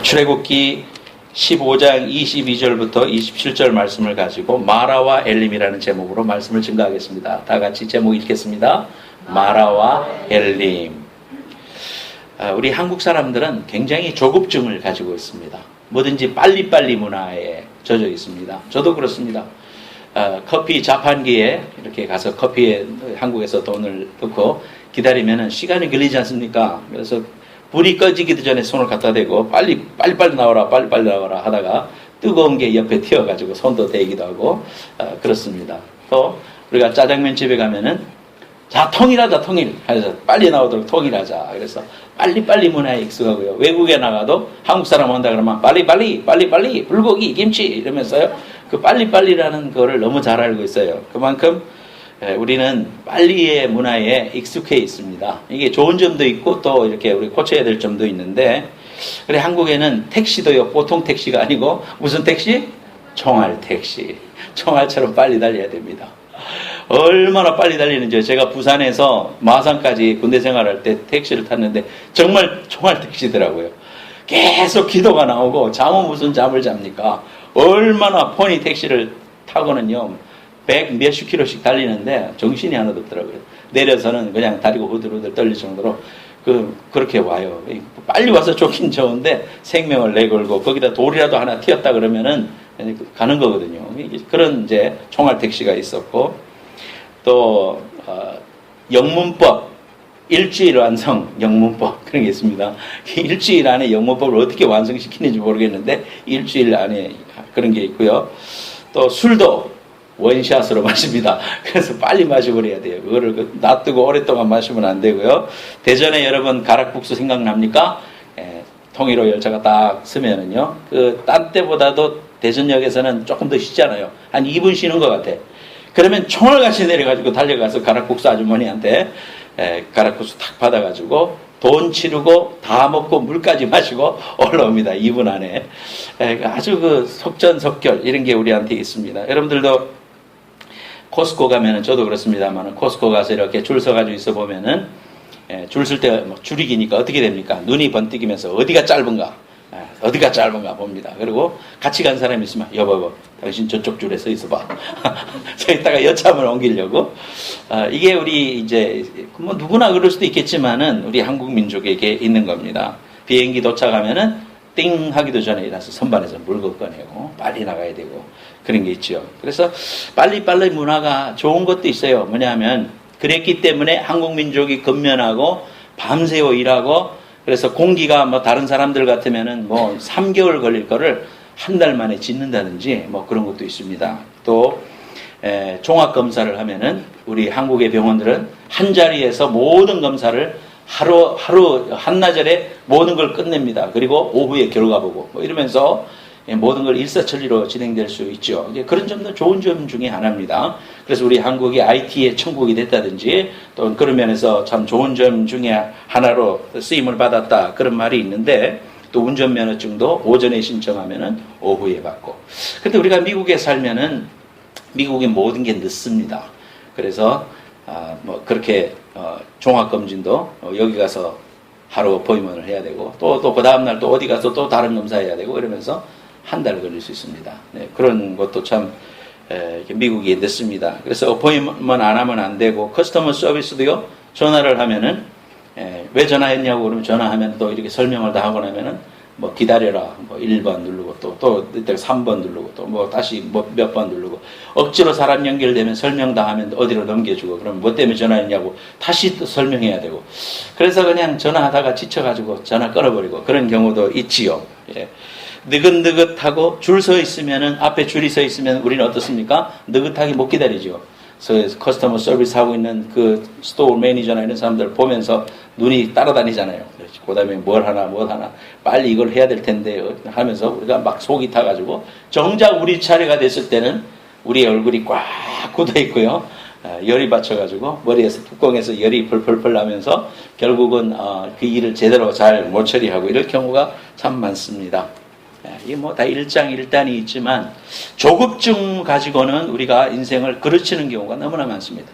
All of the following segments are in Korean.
출애굽기 15장 22절부터 27절 말씀을 가지고 마라와 엘림이라는 제목으로 말씀을 증거하겠습니다. 다 같이 제목 읽겠습니다. 마라와 엘림. 우리 한국 사람들은 굉장히 조급증을 가지고 있습니다. 뭐든지 빨리빨리 문화에 젖어 있습니다. 저도 그렇습니다. 커피 자판기에 이렇게 가서 커피에 한국에서 돈을 넣고 기다리면 시간이 걸리지 않습니까? 그래서 불이 꺼지기도 전에 손을 갖다 대고 빨리 나와라 하다가 뜨거운 게 옆에 튀어가지고 손도 대기도 하고 그렇습니다. 또 우리가 짜장면 집에 가면은 자 통일하자 해서 빨리 나오도록 통일하자. 그래서 빨리 문화에 익숙하고요. 외국에 나가도 한국 사람 온다 그러면 빨리 불고기 김치 이러면서요. 그 빨리라는 거를 너무 잘 알고 있어요. 그만큼 우리는 빨리의 문화에 익숙해 있습니다. 이게 좋은 점도 있고 또 이렇게 우리 고쳐야 될 점도 있는데, 그래 한국에는 택시도요 보통 택시가 아니고 무슨 택시? 총알 택시. 총알처럼 빨리 달려야 됩니다. 얼마나 빨리 달리는지. 제가 부산에서 마산까지 군대 생활할 때 택시를 탔는데 정말 총알 택시더라고요. 계속 기도가 나오고 잠은 무슨 잠을 잡니까? 얼마나 포니 택시를 타고는요 100 몇십 킬로씩 달리는데 정신이 하나도 없더라고요. 내려서는 그냥 다리가 후들후들 떨릴 정도로 그렇게 와요. 빨리 와서 좋긴 좋은데 생명을 내걸고 거기다 돌이라도 하나 튀었다 그러면은 가는 거거든요. 그런 이제 총알 택시가 있었고, 또 영문법 일주일 완성 영문법 그런 게 있습니다. 일주일 안에 영문법을 어떻게 완성시키는지 모르겠는데 일주일 안에 그런 게 있고요. 또 술도 원샷으로 마십니다. 그래서 빨리 마시고 그래야 돼요. 그거를 놔두고 오랫동안 마시면 안 되고요. 대전에 여러분 가락국수 생각납니까? 통일호 열차가 딱 서면은요. 딴 때보다도 대전역에서는 조금 더 쉬잖아요. 한 2분 쉬는 것 같아. 그러면 총알같이 내려가지고 달려가서 가락국수 아주머니한테 가락국수 탁 받아가지고 돈 치르고 다 먹고 물까지 마시고 올라옵니다. 2분 안에. 아주 속전속결 이런 게 우리한테 있습니다. 여러분들도 코스코 가면은 저도 그렇습니다만 코스코 가서 이렇게 줄 서가지고 있어 보면은 줄 쓸 때 줄이 기니까 어떻게 됩니까? 눈이 번뜩이면서 어디가 짧은가 봅니다. 그리고 같이 간 사람이 있으면 여보 당신 저쪽 줄에 서 있어봐. 서 있다가 여참을 옮기려고. 이게 우리 이제 뭐 누구나 그럴 수도 있겠지만은 우리 한국 민족에게 있는 겁니다. 비행기 도착하면은 띵 하기도 전에 일어나서 선반에서 물건 꺼내고 빨리 나가야 되고 그런 게 있죠. 그래서 빨리 문화가 좋은 것도 있어요. 뭐냐면 그랬기 때문에 한국 민족이 근면하고 밤새워 일하고, 그래서 공기가 뭐 다른 사람들 같으면은 뭐 3개월 걸릴 거를 한 달 만에 짓는다든지 뭐 그런 것도 있습니다. 또 종합 검사를 하면은 우리 한국의 병원들은 한 자리에서 모든 검사를 하루 한나절에 모든 걸 끝냅니다. 그리고 오후에 결과 보고 뭐 이러면서 모든 걸 일사천리로 진행될 수 있죠. 그런 점도 좋은 점 중에 하나입니다. 그래서 우리 한국이 IT의 천국이 됐다든지 또 그런 면에서 참 좋은 점 중에 하나로 쓰임을 받았다 그런 말이 있는데, 또 운전면허증도 오전에 신청하면은 오후에 받고. 근데 우리가 미국에 살면은 미국의 모든 게 늦습니다. 그래서 뭐 그렇게 종합검진도 여기 가서 하루 어포인먼트를 해야 되고 또 그 다음날 또 어디 가서 또 다른 검사해야 되고 이러면서 한 달 걸릴 수 있습니다. 그런 것도 참 미국이 늦습니다. 그래서 어포인먼트 안 하면 안 되고, 커스터머 서비스도요 전화를 하면은 왜 전화했냐고 그러면 전화하면 또 이렇게 설명을 다 하고 나면은 뭐 기다려라 뭐 1번 누르고 또 이때 3번 누르고 또 뭐 다시 뭐 몇 번 누르고 억지로 사람 연결되면 설명 다 하면 어디로 넘겨주고, 그럼 뭐 때문에 전화했냐고 다시 또 설명해야 되고, 그래서 그냥 전화하다가 지쳐가지고 전화 끊어버리고 그런 경우도 있지요. 느긋느긋하고 줄 서 있으면은, 앞에 줄이 서 있으면 우리는 어떻습니까? 느긋하게 못 기다리죠. 그래서 커스터머 서비스 하고 있는 그 스토어 매니저나 이런 사람들 보면서 눈이 따라다니잖아요. 그 다음에 뭘 하나 빨리 이걸 해야 될 텐데 하면서 우리가 막 속이 타가지고 정작 우리 차례가 됐을 때는 우리 얼굴이 꽉 굳어 있고요. 열이 받쳐가지고 머리에서 뚜껑에서 열이 펄펄 나면서 결국은 그 일을 제대로 잘 못 처리하고 이럴 경우가 참 많습니다. 이게 뭐 다 일장일단이 있지만 조급증 가지고는 우리가 인생을 그르치는 경우가 너무나 많습니다.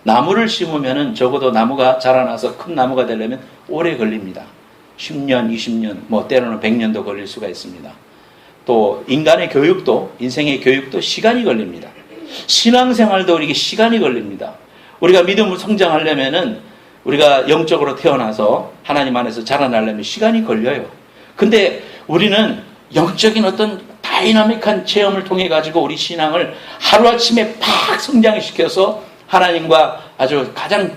나무를 심으면은 적어도 나무가 자라나서 큰 나무가 되려면 오래 걸립니다. 10년, 20년, 뭐 때로는 100년도 걸릴 수가 있습니다. 또 인간의 교육도, 인생의 교육도 시간이 걸립니다. 신앙생활도 우리에게 시간이 걸립니다. 우리가 믿음을 성장하려면은 우리가 영적으로 태어나서 하나님 안에서 자라나려면 시간이 걸려요. 근데 우리는 영적인 어떤 다이나믹한 체험을 통해 가지고 우리 신앙을 하루아침에 팍 성장시켜서 하나님과 아주 가장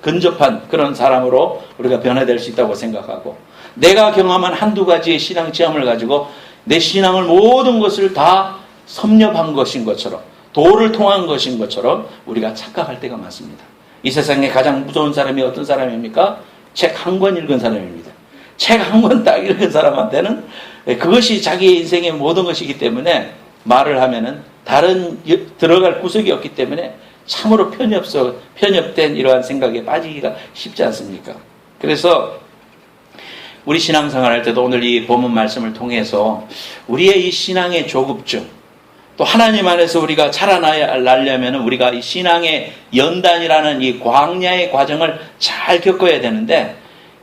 근접한 그런 사람으로 우리가 변화될 수 있다고 생각하고, 내가 경험한 한두 가지의 신앙 체험을 가지고 내 신앙을 모든 것을 다 섭렵한 것인 것처럼, 도를 통한 것인 것처럼 우리가 착각할 때가 많습니다. 이 세상에 가장 무서운 사람이 어떤 사람입니까? 책 한 권 읽은 사람입니다. 책 한 권 딱 읽은 사람한테는 그것이 자기의 인생의 모든 것이기 때문에 말을 하면은 다른 들어갈 구석이 없기 때문에 참으로 편협된 이러한 생각에 빠지기가 쉽지 않습니까? 그래서 우리 신앙생활 할 때도 오늘 이 본문 말씀을 통해서 우리의 이 신앙의 조급증, 또 하나님 안에서 우리가 자라나려면 우리가 이 신앙의 연단이라는 이 광야의 과정을 잘 겪어야 되는데,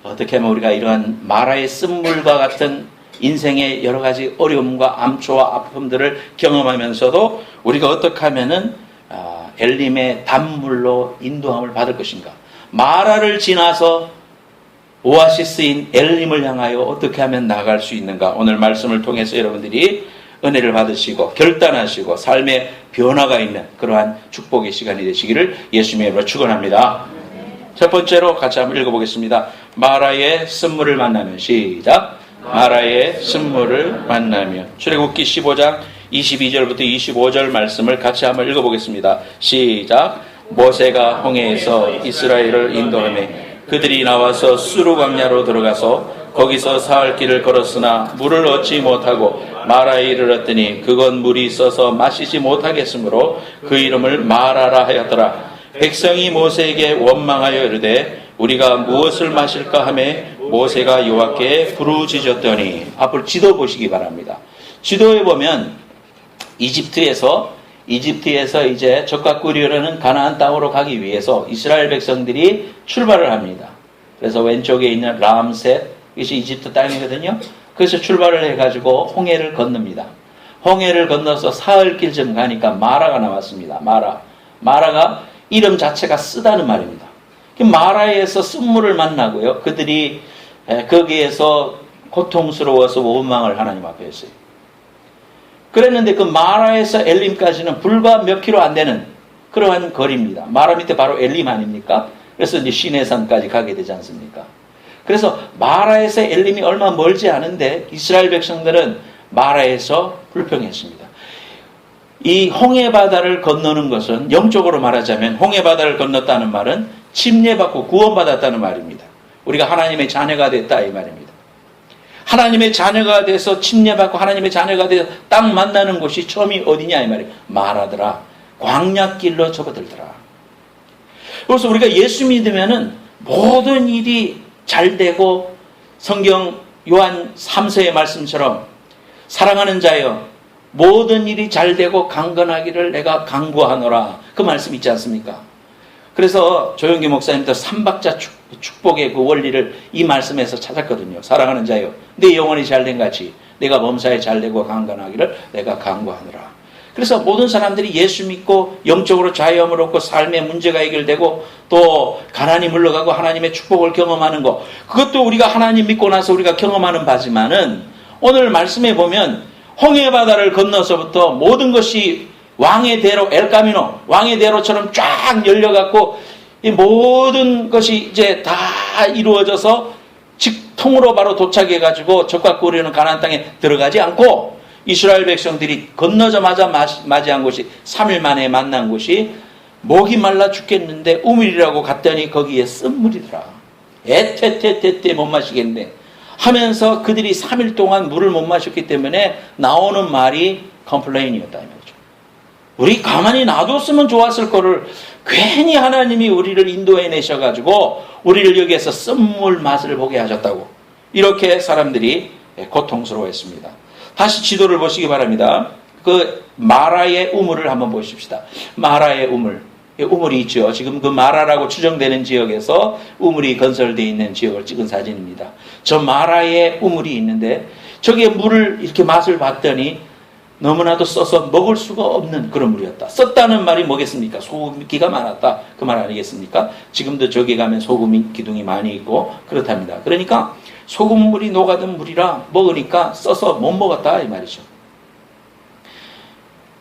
어떻게 하면 우리가 이러한 마라의 쓴물과 같은 인생의 여러 가지 어려움과 암초와 아픔들을 경험하면서도 우리가 어떻게 하면은 엘림의 단물로 인도함을 받을 것인가? 마라를 지나서 오아시스인 엘림을 향하여 어떻게 하면 나아갈 수 있는가? 오늘 말씀을 통해서 여러분들이 은혜를 받으시고 결단하시고 삶의 변화가 있는 그러한 축복의 시간이 되시기를 예수님의 이름으로 축원합니다. 첫 번째로 같이 한번 읽어보겠습니다. 마라의 쓴물을 만나면, 시작. 마라의 쓴물을 만나면. 출애굽기 15장 22절부터 25절 말씀을 같이 한번 읽어보겠습니다. 시작. 모세가 홍해에서 이스라엘을 인도하며 그들이 나와서 수르 광야로 들어가서 거기서 사흘 길을 걸었으나 물을 얻지 못하고 마라에 이르렀더니 그건 물이 있어서 마시지 못하겠으므로 그 이름을 마라라 하였더라. 백성이 모세에게 원망하여 이르되 우리가 무엇을 마실까 하매 모세가 여호와께 부르짖었더니, 앞으로 지도 보시기 바랍니다. 지도에 보면 이집트에서 이제 젖과 꿀이 흐르는 가나안 땅으로 가기 위해서 이스라엘 백성들이 출발을 합니다. 그래서 왼쪽에 있는 람셋, 이것이 이집트 땅이거든요. 그래서 출발을 해가지고 홍해를 건넙니다. 홍해를 건너서 사흘길쯤 가니까 마라가 나왔습니다. 마라가 이름 자체가 쓰다는 말입니다. 마라에서 쓴물을 만나고요. 그들이 거기에서 고통스러워서 원망을 하나님 앞에 했어요. 그랬는데 그 마라에서 엘림까지는 불과 몇 킬로 안 되는 그러한 거리입니다. 마라 밑에 바로 엘림 아닙니까? 그래서 이제 시내산까지 가게 되지 않습니까? 그래서 마라에서 엘림이 얼마 멀지 않은데 이스라엘 백성들은 마라에서 불평했습니다. 이 홍해바다를 건너는 것은 영적으로 말하자면 홍해바다를 건넜다는 말은 침례받고 구원받았다는 말입니다. 우리가 하나님의 자녀가 됐다 이 말입니다. 하나님의 자녀가 돼서 침례받고 하나님의 자녀가 돼서 딱 만나는 곳이 처음이 어디냐 이 말이에요. 마라더라. 광야길로 접어들더라. 그래서 우리가 예수 믿으면은 모든 일이 잘 되고, 성경 요한 3서의 말씀처럼 사랑하는 자여 모든 일이 잘 되고 강건하기를 내가 간구하노라, 그 말씀 있지 않습니까? 그래서 조영기 목사님도 삼박자 축복의 그 원리를 이 말씀에서 찾았거든요. 사랑하는 자여 내 영혼이 잘된 같이 내가 범사에 잘되고 강건하기를 내가 간구하노라. 그래서 모든 사람들이 예수 믿고 영적으로 자유함을 얻고 삶의 문제가 해결되고 또 가난이 물러가고 하나님의 축복을 경험하는 것, 그것도 우리가 하나님 믿고 나서 우리가 경험하는 바지만은, 오늘 말씀에 보면 홍해바다를 건너서부터 모든 것이 왕의 대로, 엘카미노 왕의 대로처럼 쫙 열려갖고 이 모든 것이 이제 다 이루어져서 직통으로 바로 도착해가지고 젖과 꿀이 흐르는 가나안 땅에 들어가지 않고 이스라엘 백성들이 건너자마자 맞이한 곳이 3일 만에 만난 곳이 목이 말라 죽겠는데 우물이라고 갔더니 거기에 쓴물이더라. 애태태태태 못 마시겠네 하면서 그들이 3일 동안 물을 못 마셨기 때문에 나오는 말이 컴플레인이었다 이 말이죠. 우리 가만히 놔뒀으면 좋았을 거를 괜히 하나님이 우리를 인도해 내셔가지고 우리를 여기에서 쓴물 맛을 보게 하셨다고, 이렇게 사람들이 고통스러워했습니다. 다시 지도를 보시기 바랍니다. 그 마라의 우물을 한번 보십시다. 마라의 우물. 우물이 있죠. 지금 그 마라라고 추정되는 지역에서 우물이 건설되어 있는 지역을 찍은 사진입니다. 저 마라에 우물이 있는데 저기에 물을 이렇게 맛을 봤더니 너무나도 써서 먹을 수가 없는 그런 물이었다. 썼다는 말이 뭐겠습니까? 소금기가 많았다. 그 말 아니겠습니까? 지금도 저기 가면 소금 기둥이 많이 있고 그렇답니다. 그러니까 소금물이 녹아든 물이라 먹으니까 써서 못 먹었다 이 말이죠.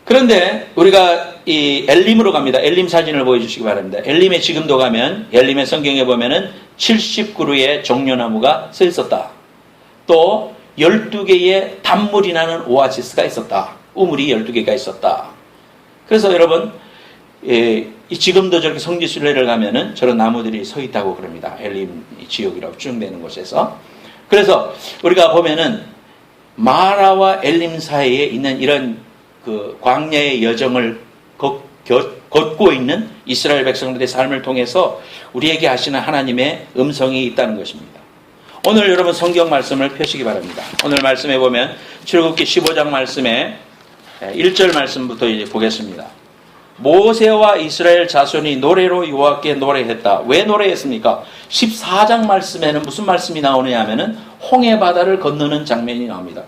그런데 우리가 이 엘림으로 갑니다. 엘림 사진을 보여주시기 바랍니다. 엘림에 지금도 가면 엘림의 성경에 보면은 70그루의 종려나무가 서 있었다. 또 12개의 단물이 나는 오아시스가 있었다. 우물이 12개가 있었다. 그래서 여러분 지금도 저렇게 성지순례를 가면은 저런 나무들이 서 있다고 그럽니다. 엘림 지역이라고 추정되는 곳에서. 그래서 우리가 보면은 마라와 엘림 사이에 있는 이런 그 광야의 여정을 걷고 있는 이스라엘 백성들의 삶을 통해서 우리에게 하시는 하나님의 음성이 있다는 것입니다. 오늘 여러분 성경 말씀을 펴시기 바랍니다. 오늘 말씀에 보면 출애굽기 15장 말씀에 1절 말씀부터 이제 보겠습니다. 모세와 이스라엘 자손이 노래로 여호와께 노래했다. 왜 노래했습니까? 14장 말씀에는 무슨 말씀이 나오느냐 하면은 홍해 바다를 건너는 장면이 나옵니다.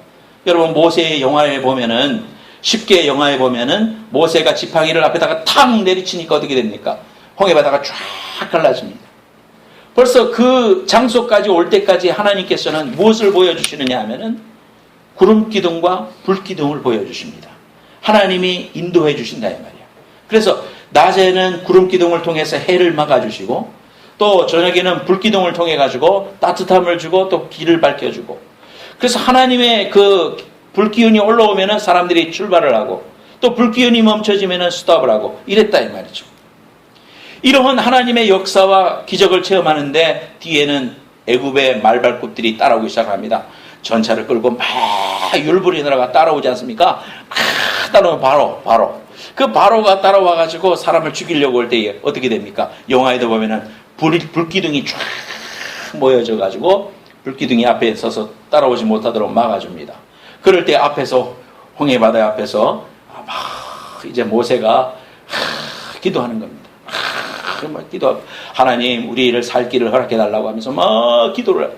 여러분 모세의 영화에 보면은 쉽게 영화에 보면은 모세가 지팡이를 앞에다가 탁 내리치니까 어떻게 됩니까? 홍해 바다가 쫙 갈라집니다. 벌써 그 장소까지 올 때까지 하나님께서는 무엇을 보여주시느냐 하면은 구름 기둥과 불 기둥을 보여주십니다. 하나님이 인도해 주신다 이 말이야. 그래서 낮에는 구름 기둥을 통해서 해를 막아주시고 또 저녁에는 불 기둥을 통해 가지고 따뜻함을 주고 또 길을 밝혀주고 그래서 하나님의 그 불기운이 올라오면은 사람들이 출발을 하고 또 불기운이 멈춰지면은 스톱을 하고 이랬다 이 말이죠. 이러한 하나님의 역사와 기적을 체험하는데 뒤에는 애굽의 말발굽들이 따라오기 시작합니다. 전차를 끌고 막 율부리느라가 따라오지 않습니까? 막 따라오면 바로 그 바로가 따라와가지고 사람을 죽이려고 할 때 어떻게 됩니까? 영화에도 보면은 불기둥이 쫙 모여져가지고 불기둥이 앞에 서서 따라오지 못하도록 막아줍니다. 그럴 때 앞에서 홍해 바다 앞에서 막 이제 모세가 기도하는 겁니다. 막 기도하고 하나님 우리를 살 길을 허락해 달라고 하면서 막 기도를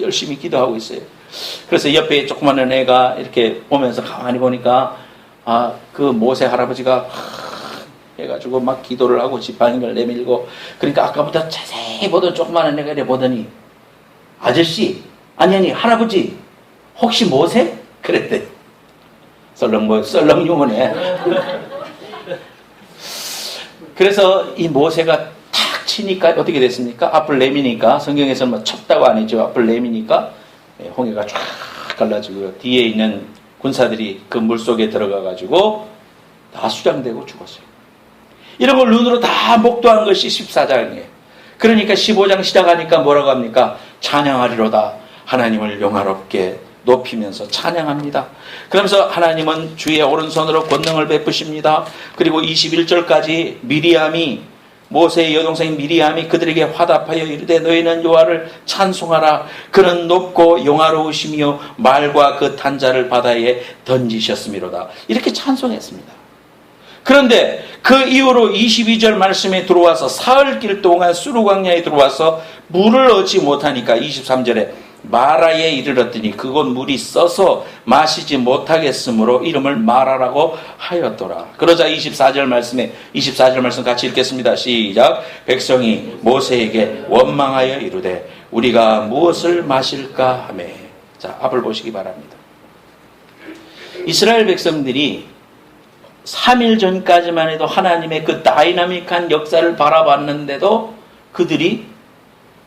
열심히 기도하고 있어요. 그래서 옆에 조그마한 애가 이렇게 보면서 가만히 보니까 그 모세 할아버지가 해가지고 막 기도를 하고 지팡이를 내밀고 그러니까 아까부터 자세히 보던 조그마한 애가 이래 보더니 아저씨 아니 할아버지 혹시 모세? 그랬대. 썰렁 유머네. 그래서 이 모세가 탁 치니까 어떻게 됐습니까? 앞을 내미니까 성경에서는 뭐 쳤다고 안 했죠. 앞을 내미니까 홍해가 쫙 갈라지고요. 뒤에 있는 군사들이 그 물속에 들어가가지고 다 수장되고 죽었어요. 이런 걸 눈으로 다 목도한 것이 14장이에요. 그러니까 15장 시작하니까 뭐라고 합니까? 찬양하리로다. 하나님을 영화롭게 높이면서 찬양합니다. 그러면서 하나님은 주의 오른손으로 권능을 베푸십니다. 그리고 21절까지 미리암이 모세의 여동생 미리암이 그들에게 화답하여 이르되 너희는 여호와를 찬송하라. 그는 높고 영화로우시며 말과 그 탄자를 바다에 던지셨음이로다. 이렇게 찬송했습니다. 그런데 그 이후로 22절 말씀에 들어와서 사흘길 동안 수르광야에 들어와서 물을 얻지 못하니까 23절에 마라에 이르렀더니 그곳 물이 써서 마시지 못하겠으므로 이름을 마라라고 하였더라. 그러자 24절 말씀 같이 읽겠습니다. 시작. 백성이 모세에게 원망하여 이르되 우리가 무엇을 마실까 하매. 자, 앞을 보시기 바랍니다. 이스라엘 백성들이 3일 전까지만 해도 하나님의 그 다이나믹한 역사를 바라봤는데도 그들이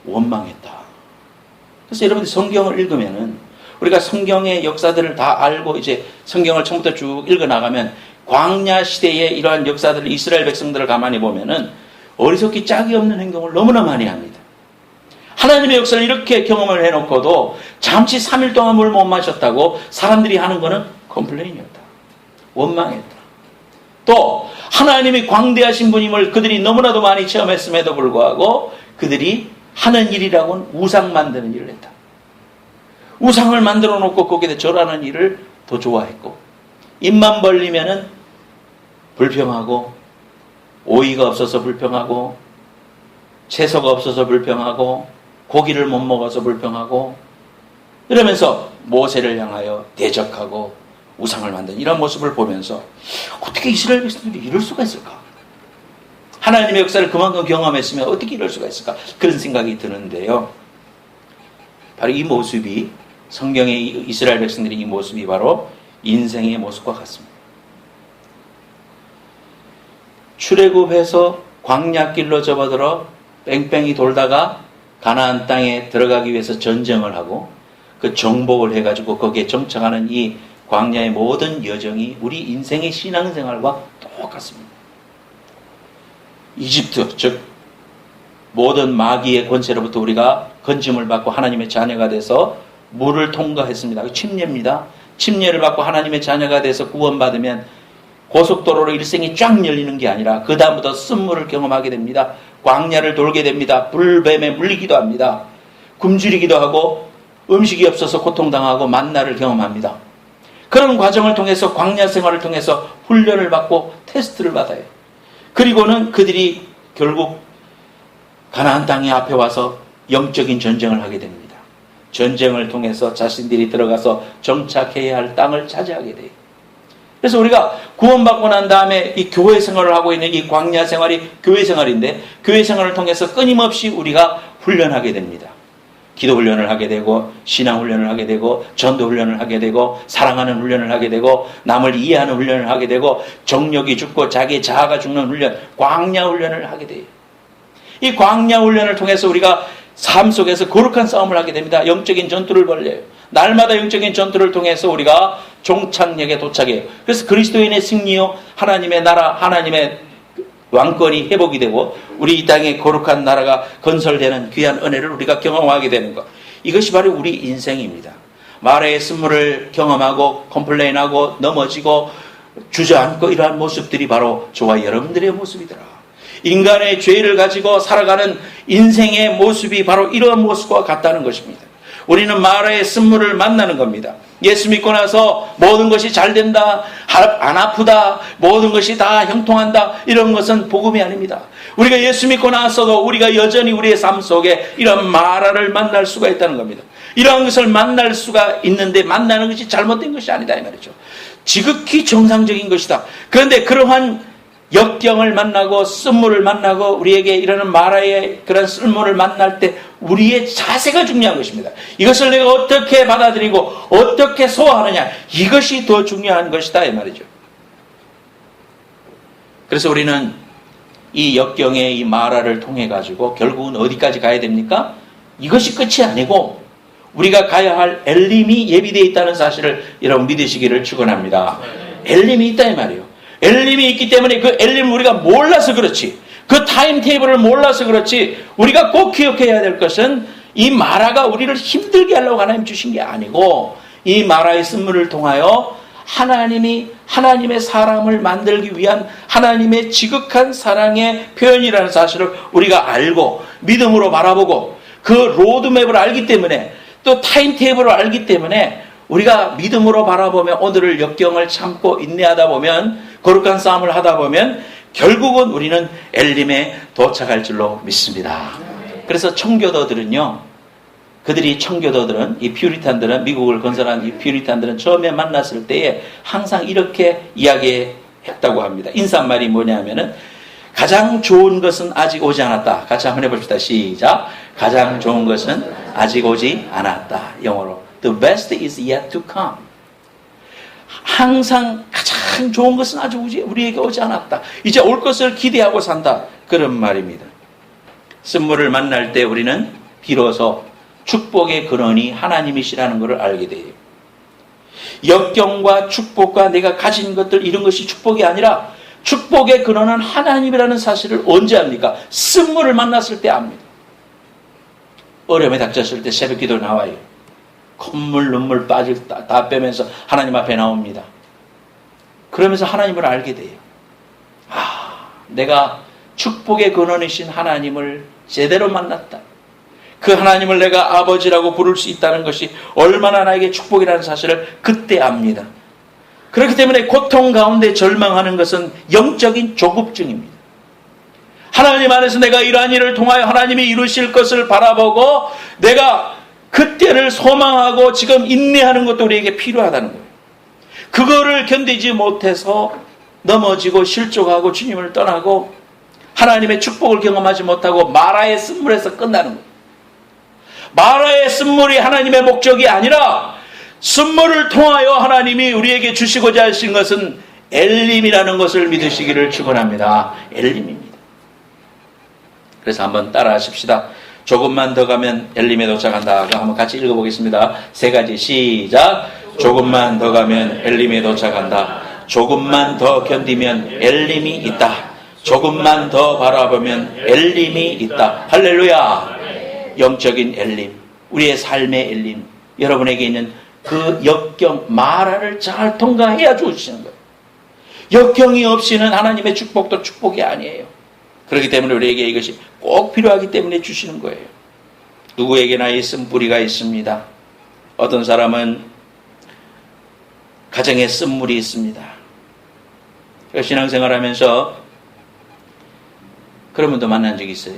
원망했다. 그래서 여러분들 성경을 읽으면은 우리가 성경의 역사들을 다 알고 이제 성경을 처음부터 쭉 읽어나가면 광야 시대의 이러한 역사들을 이스라엘 백성들을 가만히 보면은 어리석기 짝이 없는 행동을 너무나 많이 합니다. 하나님의 역사를 이렇게 경험을 해놓고도 잠시 3일 동안 물 못 마셨다고 사람들이 하는 거는 컴플레인이었다. 원망했다. 또 하나님이 광대하신 분임을 그들이 너무나도 많이 체험했음에도 불구하고 그들이 하는 일이라고는 우상 만드는 일을 했다. 우상을 만들어 놓고 거기에 절하는 일을 더 좋아했고 입만 벌리면은 불평하고 오이가 없어서 불평하고, 채소가 없어서 불평하고, 고기를 못 먹어서 불평하고, 이러면서 모세를 향하여 대적하고 우상을 만든 이런 모습을 보면서 어떻게 이스라엘 백성들이 이럴 수가 있을까? 하나님의 역사를 그만큼 경험했으면 어떻게 이럴 수가 있을까? 그런 생각이 드는데요. 바로 이 모습이, 성경의 이스라엘 백성들의 이 모습이 바로 인생의 모습과 같습니다. 출애굽해서 광야길로 접어들어 뺑뺑이 돌다가 가나안 땅에 들어가기 위해서 전쟁을 하고 그 정복을 해가지고 거기에 정착하는 이 광야의 모든 여정이 우리 인생의 신앙생활과 똑같습니다. 이집트, 즉 모든 마귀의 권세로부터 우리가 건짐을 받고 하나님의 자녀가 돼서 물을 통과했습니다. 그 침례입니다. 침례를 받고 하나님의 자녀가 돼서 구원받으면 고속도로로 일생이 쫙 열리는 게 아니라 그 다음부터 쓴물을 경험하게 됩니다. 광야를 돌게 됩니다. 불뱀에 물리기도 합니다. 굶주리기도 하고 음식이 없어서 고통당하고 만나를 경험합니다. 그런 과정을 통해서 광야 생활을 통해서 훈련을 받고 테스트를 받아요. 그리고는 그들이 결국 가나안 땅의 앞에 와서 영적인 전쟁을 하게 됩니다. 전쟁을 통해서 자신들이 들어가서 정착해야 할 땅을 차지하게 돼요. 그래서 우리가 구원받고 난 다음에 이 교회 생활을 하고 있는 이 광야 생활이 교회 생활인데, 교회 생활을 통해서 끊임없이 우리가 훈련하게 됩니다. 기도 훈련을 하게 되고, 신앙 훈련을 하게 되고, 전도 훈련을 하게 되고, 사랑하는 훈련을 하게 되고, 남을 이해하는 훈련을 하게 되고, 정욕이 죽고 자기의 자아가 죽는 훈련, 광야 훈련을 하게 돼요. 이 광야 훈련을 통해서 우리가 삶 속에서 거룩한 싸움을 하게 됩니다. 영적인 전투를 벌여요. 날마다 영적인 전투를 통해서 우리가 종착역에 도착해요. 그래서 그리스도인의 승리요, 하나님의 나라, 하나님의 왕권이 회복이 되고 우리 이 땅에 거룩한 나라가 건설되는 귀한 은혜를 우리가 경험하게 되는 것. 이것이 바로 우리 인생입니다. 마라의 쓴물을 경험하고 컴플레인하고 넘어지고 주저앉고 이러한 모습들이 바로 저와 여러분들의 모습이더라. 인간의 죄를 가지고 살아가는 인생의 모습이 바로 이러한 모습과 같다는 것입니다. 우리는 마라의 쓴물을 만나는 겁니다. 예수 믿고 나서 모든 것이 잘 된다, 안 아프다, 모든 것이 다 형통한다, 이런 것은 복음이 아닙니다. 우리가 예수 믿고 나서도 우리가 여전히 우리의 삶 속에 이런 마라를 만날 수가 있다는 겁니다. 이러한 것을 만날 수가 있는데 만나는 것이 잘못된 것이 아니다 이 말이죠. 지극히 정상적인 것이다. 그런데 그러한 역경을 만나고 쓴물을 만나고 우리에게 이러는 마라의 그런 쓴물을 만날 때 우리의 자세가 중요한 것입니다. 이것을 내가 어떻게 받아들이고 어떻게 소화하느냐, 이것이 더 중요한 것이다 이 말이죠. 그래서 우리는 이 역경의 이 마라를 통해 가지고 결국은 어디까지 가야 됩니까? 이것이 끝이 아니고 우리가 가야 할 엘림이 예비되어 있다는 사실을 여러분 믿으시기를 축원합니다. 엘림이 있다 이 말이에요. 엘림이 있기 때문에 그 엘림을 우리가 몰라서 그렇지, 그 타임테이블을 몰라서 그렇지, 우리가 꼭 기억해야 될 것은 이 마라가 우리를 힘들게 하려고 하나님 주신 게 아니고 이 마라의 쓴물을 통하여 하나님이 하나님의 사람을 만들기 위한 하나님의 지극한 사랑의 표현이라는 사실을 우리가 알고 믿음으로 바라보고 그 로드맵을 알기 때문에 또 타임테이블을 알기 때문에 우리가 믿음으로 바라보며 오늘을 역경을 참고 인내하다 보면, 거룩한 싸움을 하다 보면 결국은 우리는 엘림에 도착할 줄로 믿습니다. 그래서 청교도들은요, 청교도들은 이 퓨리탄들은, 미국을 건설한 이 퓨리탄들은 처음에 만났을 때에 항상 이렇게 이야기했다고 합니다. 인사말이 뭐냐면은 가장 좋은 것은 아직 오지 않았다. 같이 한번 해봅시다. 시작. 가장 좋은 것은 아직 오지 않았다. 영어로 The best is yet to come. 항상 가장 좋은 것은 아직 우리에게 오지 않았다. 이제 올 것을 기대하고 산다. 그런 말입니다. 쓴물을 만날 때 우리는 비로소 축복의 근원이 하나님이시라는 것을 알게 돼요. 역경과 축복과 내가 가진 것들, 이런 것이 축복이 아니라 축복의 근원은 하나님이라는 사실을 언제 압니까? 쓴물을 만났을 때 압니다. 어려움에 닥쳤을 때 새벽 기도 나와요. 콧물 눈물 다 빼면서 하나님 앞에 나옵니다. 그러면서 하나님을 알게 돼요. 내가 축복의 근원이신 하나님을 제대로 만났다. 그 하나님을 내가 아버지라고 부를 수 있다는 것이 얼마나 나에게 축복이라는 사실을 그때 압니다. 그렇기 때문에 고통 가운데 절망하는 것은 영적인 조급증입니다. 하나님 안에서 내가 이러한 일을 통하여 하나님이 이루실 것을 바라보고 내가 그때를 소망하고 지금 인내하는 것도 우리에게 필요하다는 거예요. 그거를 견디지 못해서 넘어지고 실족하고 주님을 떠나고 하나님의 축복을 경험하지 못하고 마라의 쓴물에서 끝나는 거예요. 마라의 쓴물이 하나님의 목적이 아니라 쓴물을 통하여 하나님이 우리에게 주시고자 하신 것은 엘림이라는 것을 믿으시기를 축원합니다. 엘림입니다. 그래서 한번 따라 하십시다. 조금만 더 가면 엘림에 도착한다. 한번 같이 읽어보겠습니다. 세 가지 시작. 조금만 더 가면 엘림에 도착한다. 조금만 더 견디면 엘림이 있다. 조금만 더 바라보면 엘림이 있다. 할렐루야. 영적인 엘림, 우리의 삶의 엘림, 여러분에게 있는 그 역경 마라를 잘 통과해야 주시는 거예요. 역경이 없이는 하나님의 축복도 축복이 아니에요. 그렇기 때문에 우리에게 이것이 꼭 필요하기 때문에 주시는 거예요. 누구에게나 이 쓴뿌리가 있습니다. 어떤 사람은 가정에 쓴물이 있습니다. 제가 신앙생활 하면서 그런 분도 만난 적이 있어요.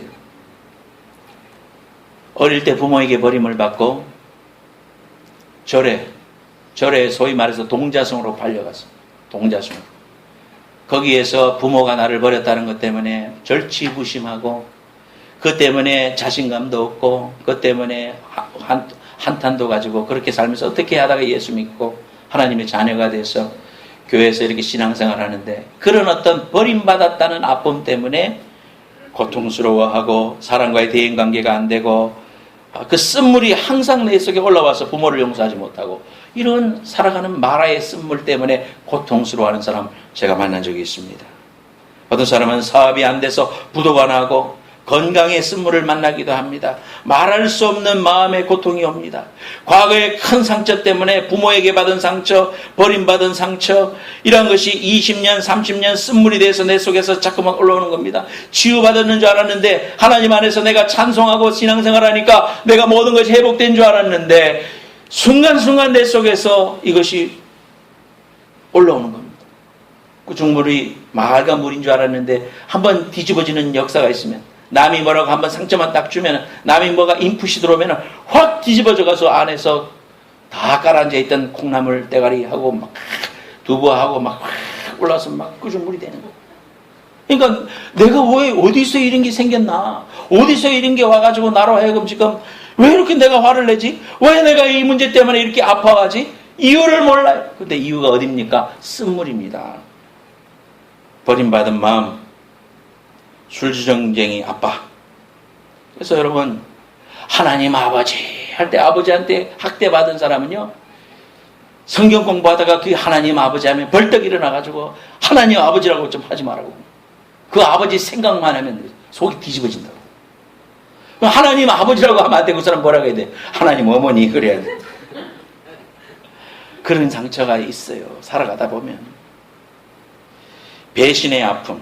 어릴 때 부모에게 버림을 받고 절에 소위 말해서 동자승으로 팔려갔습니다. 동자승으로. 거기에서 부모가 나를 버렸다는 것 때문에 절치부심하고 그 때문에 자신감도 없고 그 때문에 한탄도 가지고 그렇게 살면서 어떻게 하다가 예수 믿고 하나님의 자녀가 돼서 교회에서 이렇게 신앙생활 하는데 그런 어떤 버림받았다는 아픔 때문에 고통스러워하고 사람과의 대인관계가 안 되고 그 쓴물이 항상 내 속에 올라와서 부모를 용서하지 못하고 이런 살아가는 마라의 쓴물 때문에 고통스러워하는 사람 제가 만난 적이 있습니다. 어떤 사람은 사업이 안 돼서 부도가 나고 건강의 쓴물을 만나기도 합니다. 말할 수 없는 마음의 고통이 옵니다. 과거의 큰 상처 때문에 부모에게 받은 상처, 버림받은 상처 이런 것이 20년, 30년 쓴물이 돼서 내 속에서 자꾸만 올라오는 겁니다. 치유받았는 줄 알았는데 하나님 안에서 내가 찬송하고 신앙생활하니까 내가 모든 것이 회복된 줄 알았는데 순간순간 내 속에서 이것이 올라오는 겁니다. 구중물이 맑은 물인 줄 알았는데 한번 뒤집어지는 역사가 있으면 남이 뭐라고 한번 상처만 딱 주면 남이 뭐가 인풋이 들어오면 확 뒤집어져 가서 안에서 다 깔아앉아 있던 콩나물 대가리하고 막 두부하고 막 올라서 막 구중물이 되는 거예요. 그러니까 내가 왜 어디서 이런 게 생겼나? 어디서 이런 게 와가지고 나로 하여금 지금 왜 이렇게 내가 화를 내지? 왜 내가 이 문제 때문에 이렇게 아파가지? 이유를 몰라요. 근데 이유가 어딥니까? 쓴물입니다. 버림받은 마음, 술주정쟁이 아빠. 그래서 여러분 하나님 아버지 할 때 아버지한테 학대받은 사람은요 성경 공부하다가 그 하나님 아버지 하면 벌떡 일어나가지고 하나님 아버지라고 좀 하지 말라고. 그 아버지 생각만 하면 속이 뒤집어진다고. 하나님 아버지라고 하면 안 돼. 그 사람 뭐라고 해야 돼? 하나님 어머니 그래야 돼. 그런 상처가 있어요. 살아가다 보면. 배신의 아픔,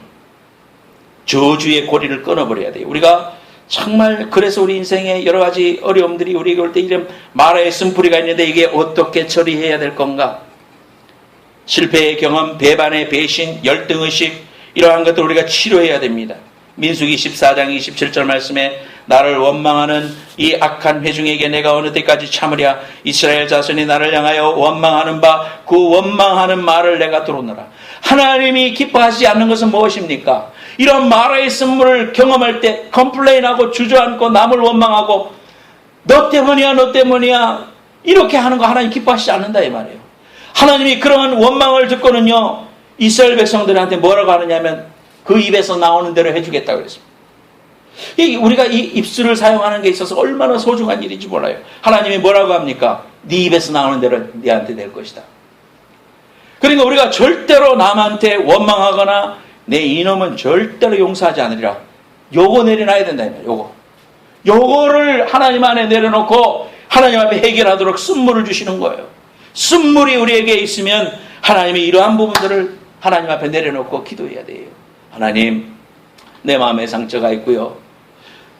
저주의 고리를 끊어버려야 돼요. 우리가 정말 그래서 우리 인생에 여러 가지 어려움들이 우리에게 올 때 이런 마라의 쓴뿌리가 있는데 이게 어떻게 처리해야 될 건가? 실패의 경험, 배반의 배신, 열등의식 이러한 것들 우리가 치료해야 됩니다. 민수기 14장 27절 말씀에 나를 원망하는 이 악한 회중에게 내가 어느 때까지 참으랴. 이스라엘 자손이 나를 향하여 원망하는 바 그 원망하는 말을 내가 들었노라. 하나님이 기뻐하지 않는 것은 무엇입니까? 이런 마라의 쓴물을 경험할 때 컴플레인하고 주저앉고 남을 원망하고 너 때문이야 너 때문이야 이렇게 하는 거 하나님 기뻐하시지 않는다 이 말이에요. 하나님이 그런 원망을 듣고는요 이스라엘 백성들한테 뭐라고 하느냐면 그 입에서 나오는 대로 해주겠다고 그랬습니다. 우리가 이 입술을 사용하는 게 있어서 얼마나 소중한 일인지 몰라요. 하나님이 뭐라고 합니까? 네 입에서 나오는 대로 네한테 될 것이다. 그러니까 우리가 절대로 남한테 원망하거나 내 이놈은 절대로 용서하지 않으리라. 요거 내려놔야 된다. 요거를 하나님 안에 내려놓고 하나님 앞에 해결하도록 쓴물을 주시는 거예요. 쓴물이 우리에게 있으면 하나님이 이러한 부분들을 하나님 앞에 내려놓고 기도해야 돼요. 하나님, 내 마음에 상처가 있고요.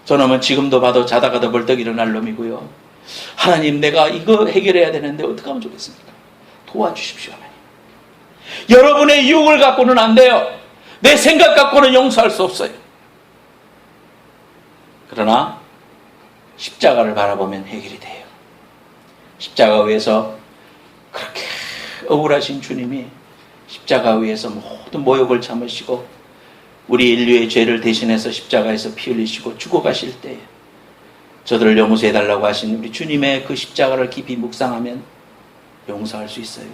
저놈은 지금도 봐도 자다가도 벌떡 일어날 놈이고요. 하나님, 내가 이거 해결해야 되는데 어떻게 하면 좋겠습니까? 도와주십시오, 하나님. 여러분의 유혹을 갖고는 안 돼요. 내 생각 갖고는 용서할 수 없어요. 그러나 십자가를 바라보면 해결이 돼요. 십자가 위에서 그렇게 억울하신 주님이 십자가 위에서 모든 모욕을 참으시고 우리 인류의 죄를 대신해서 십자가에서 피 흘리시고 죽어가실 때에 저들을 용서해달라고 하신 우리 주님의 그 십자가를 깊이 묵상하면 용서할 수 있어요.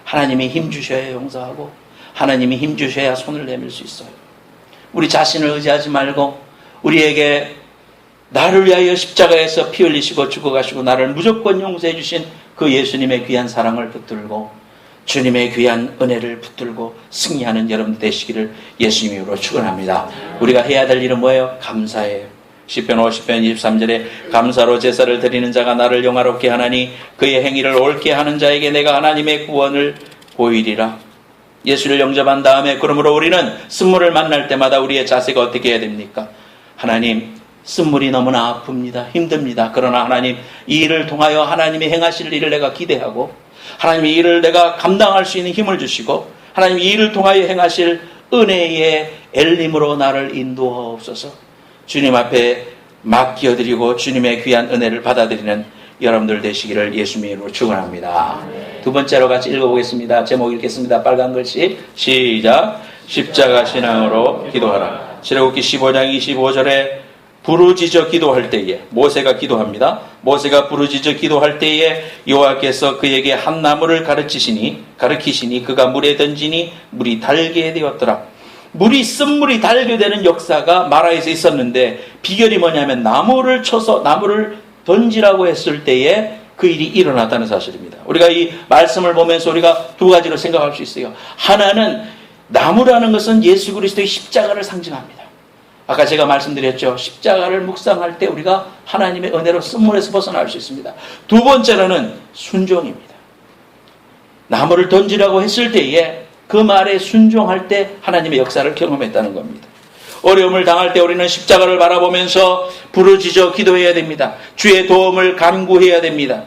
하나님이 힘 주셔야 용서하고 하나님이 힘 주셔야 손을 내밀 수 있어요. 우리 자신을 의지하지 말고 우리에게 나를 위하여 십자가에서 피 흘리시고 죽어가시고 나를 무조건 용서해 주신 그 예수님의 귀한 사랑을 붙들고 주님의 귀한 은혜를 붙들고 승리하는 여러분 되시기를 예수님 이름으로 축원합니다. 우리가 해야 될 일은 뭐예요? 감사해요. 시편 50편 23절에 감사로 제사를 드리는 자가 나를 영화롭게 하나니 그의 행위를 옳게 하는 자에게 내가 하나님의 구원을 보이리라. 예수를 영접한 다음에 그러므로 우리는 쓴물을 만날 때마다 우리의 자세가 어떻게 해야 됩니까? 하나님, 쓴물이 너무나 아픕니다. 힘듭니다. 그러나 하나님, 이 일을 통하여 하나님이 행하실 일을 내가 기대하고 하나님 이 일을 내가 감당할 수 있는 힘을 주시고 하나님 이 일을 통하여 행하실 은혜의 엘림으로 나를 인도하옵소서. 주님 앞에 맡겨드리고 주님의 귀한 은혜를 받아들이는 여러분들 되시기를 예수님의 이름으로 축원합니다. 두 번째로 같이 읽어보겠습니다. 제목 읽겠습니다. 빨간 글씨 시작. 십자가 신앙으로 기도하라. 출애굽기 15장 25절에 부르짖어 기도할 때에 모세가 기도합니다. 모세가 부르짖어 기도할 때에 여호와께서 그에게 한 나무를 가르치시니 그가 물에 던지니 물이 달게 되었더라. 쓴물이 달게 되는 역사가 마라에서 있었는데 비결이 뭐냐면 나무를 던지라고 했을 때에 그 일이 일어났다는 사실입니다. 우리가 이 말씀을 보면서 우리가 두 가지로 생각할 수 있어요. 하나는 나무라는 것은 예수 그리스도의 십자가를 상징합니다. 아까 제가 말씀드렸죠. 십자가를 묵상할 때 우리가 하나님의 은혜로 쓴물에서 벗어날 수 있습니다. 두 번째로는 순종입니다. 나무를 던지라고 했을 때에 그 말에 순종할 때 하나님의 역사를 경험했다는 겁니다. 어려움을 당할 때 우리는 십자가를 바라보면서 부르짖어 기도해야 됩니다. 주의 도움을 간구해야 됩니다.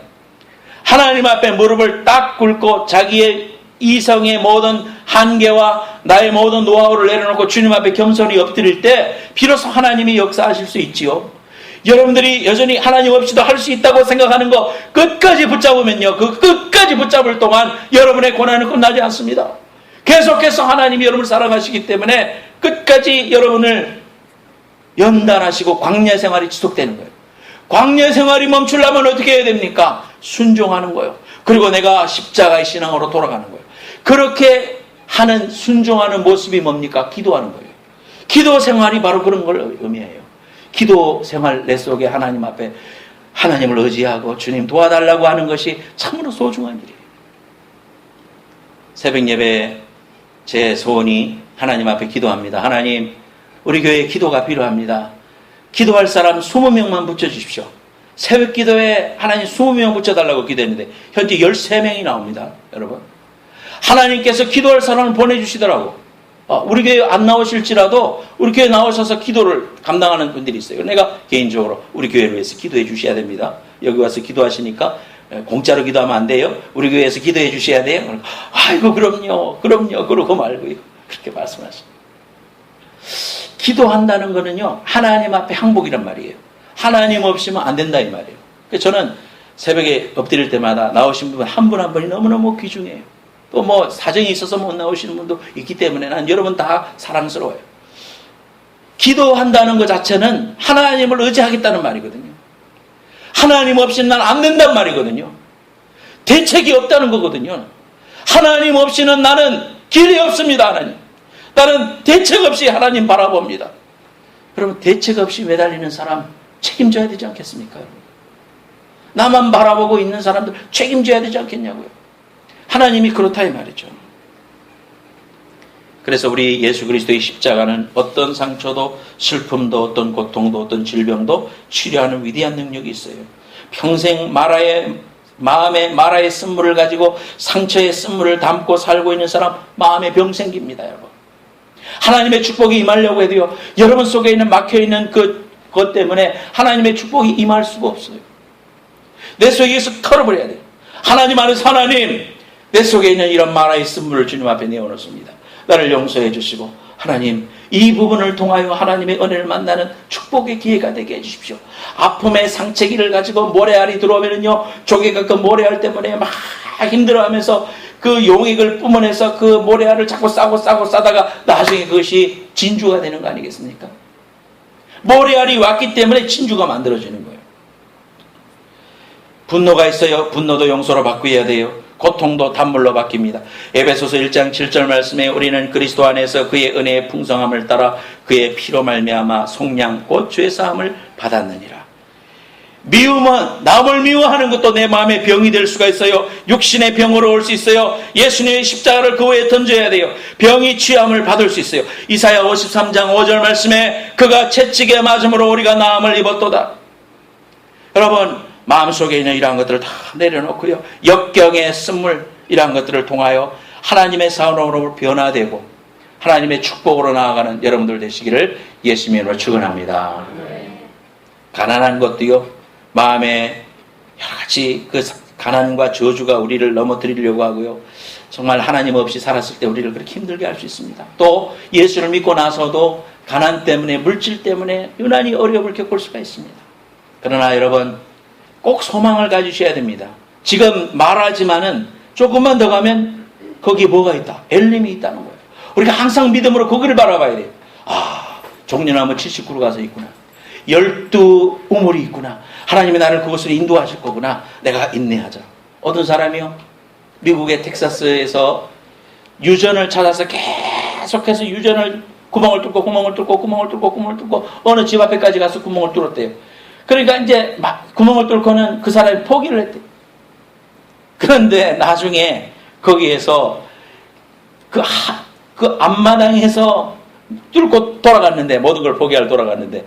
하나님 앞에 무릎을 딱 꿇고 자기의 이성의 모든 한계와 나의 모든 노하우를 내려놓고 주님 앞에 겸손히 엎드릴 때 비로소 하나님이 역사하실 수 있지요. 여러분들이 여전히 하나님 없이도 할 수 있다고 생각하는 거 끝까지 붙잡으면요, 그 끝까지 붙잡을 동안 여러분의 고난은 끝나지 않습니다. 계속해서 하나님이 여러분을 사랑하시기 때문에 끝까지 여러분을 연단하시고 광야 생활이 지속되는 거예요. 광야 생활이 멈추려면 어떻게 해야 됩니까? 순종하는 거예요. 그리고 내가 십자가의 신앙으로 돌아가는 거예요. 그렇게 하는 순종하는 모습이 뭡니까? 기도하는 거예요. 기도 생활이 바로 그런 걸 의미해요. 기도 생활 내 속에 하나님 앞에 하나님을 의지하고 주님 도와달라고 하는 것이 참으로 소중한 일이에요. 새벽 예배에 제 소원이 하나님 앞에 기도합니다. 하나님, 우리 교회에 기도가 필요합니다. 기도할 사람 20명만 붙여주십시오. 새벽 기도에 하나님 20명 붙여달라고 기도했는데 현재 13명이 나옵니다. 여러분, 하나님께서 기도할 사람을 보내주시더라고. 우리 교회 안 나오실지라도 우리 교회 나오셔서 기도를 감당하는 분들이 있어요. 내가 개인적으로 우리 교회를 위해서 기도해 주셔야 됩니다. 여기 와서 기도하시니까 공짜로 기도하면 안 돼요. 우리 교회에서 기도해 주셔야 돼요. 아이고 그럼요 그러고 말고요. 그렇게 말씀하십니다. 기도한다는 거는요, 하나님 앞에 항복이란 말이에요. 하나님 없이면 안 된다 이 말이에요. 그래서 저는 새벽에 엎드릴 때마다 나오신 분 한 분 한 분이 너무너무 귀중해요. 또 뭐 사정이 있어서 못 나오시는 분도 있기 때문에 난 여러분 다 사랑스러워요. 기도한다는 것 자체는 하나님을 의지하겠다는 말이거든요. 하나님 없이는 난 안 된단 말이거든요. 대책이 없다는 거거든요. 하나님 없이는 나는 길이 없습니다. 하나님. 나는 대책 없이 하나님 바라봅니다. 그러면 대책 없이 매달리는 사람 책임져야 되지 않겠습니까? 나만 바라보고 있는 사람들 책임져야 되지 않겠냐고요. 하나님이 그렇다 이 말이죠. 그래서 우리 예수 그리스도의 십자가는 어떤 상처도 슬픔도 어떤 고통도 어떤 질병도 치료하는 위대한 능력이 있어요. 평생 마음에 마라의 쓴물을 가지고 상처의 쓴물을 담고 살고 있는 사람 마음에 병 생깁니다. 여러분, 하나님의 축복이 임하려고 해도요, 여러분 속에 있는 막혀있는 그것 때문에 하나님의 축복이 임할 수가 없어요. 내 속에서 털어버려야 돼요. 하나님 안에서 하나님, 내 속에 있는 이런 마라의 쓴물을 주님 앞에 내어놓습니다. 나를 용서해 주시고 하나님, 이 부분을 통하여 하나님의 은혜를 만나는 축복의 기회가 되게 해주십시오. 아픔의 상체기를 가지고 모래알이 들어오면은요, 조개가 그 모래알 때문에 막 힘들어하면서 그 용액을 뿜어내서 그 모래알을 자꾸 싸다가 나중에 그것이 진주가 되는 거 아니겠습니까? 모래알이 왔기 때문에 진주가 만들어지는 거예요. 분노가 있어요. 분노도 용서로 바꾸어야 돼요. 고통도 단물로 바뀝니다. 에베소서 1장 7절 말씀에 우리는 그리스도 안에서 그의 은혜의 풍성함을 따라 그의 피로 말미암아 속량 곧 죄 사함을 받았느니라. 미움은 남을 미워하는 것도 내 마음의 병이 될 수가 있어요. 육신의 병으로 올 수 있어요. 예수님의 십자가를 그 후에 던져야 돼요. 병이 취함을 받을 수 있어요. 이사야 53장 5절 말씀에 그가 채찍에 맞음으로 우리가 나음을 입었도다. 여러분, 마음속에 있는 이러한 것들을 다 내려놓고요, 역경의 쓴물 이러한 것들을 통하여 하나님의 사랑으로 변화되고 하나님의 축복으로 나아가는 여러분들 되시기를 예수님의 이름으로 축원합니다. 가난한 것도요, 마음에 여러 가지 그 가난과 저주가 우리를 넘어뜨리려고 하고요, 정말 하나님 없이 살았을 때 우리를 그렇게 힘들게 할 수 있습니다. 또 예수를 믿고 나서도 가난 때문에, 물질 때문에 유난히 어려움을 겪을 수가 있습니다. 그러나 여러분, 꼭 소망을 가지셔야 됩니다. 지금 말하지만은 조금만 더 가면 거기에 뭐가 있다? 엘림이 있다는 거예요. 우리가 항상 믿음으로 거기를 바라봐야 돼요. 아, 종려나무 70그루 가서 있구나. 12우물이 있구나. 하나님이 나를 그곳으로 인도하실 거구나. 내가 인내하자. 어떤 사람이요, 미국의 텍사스에서 유전을 찾아서 계속해서 유전을 구멍을 뚫고 어느 집 앞에까지 가서 구멍을 뚫었대요. 그러니까 이제 막 구멍을 뚫고는 그 사람이 포기를 했대. 그런데 나중에 거기에서 그 앞마당에서 뚫고 돌아갔는데, 모든 걸 포기하러 돌아갔는데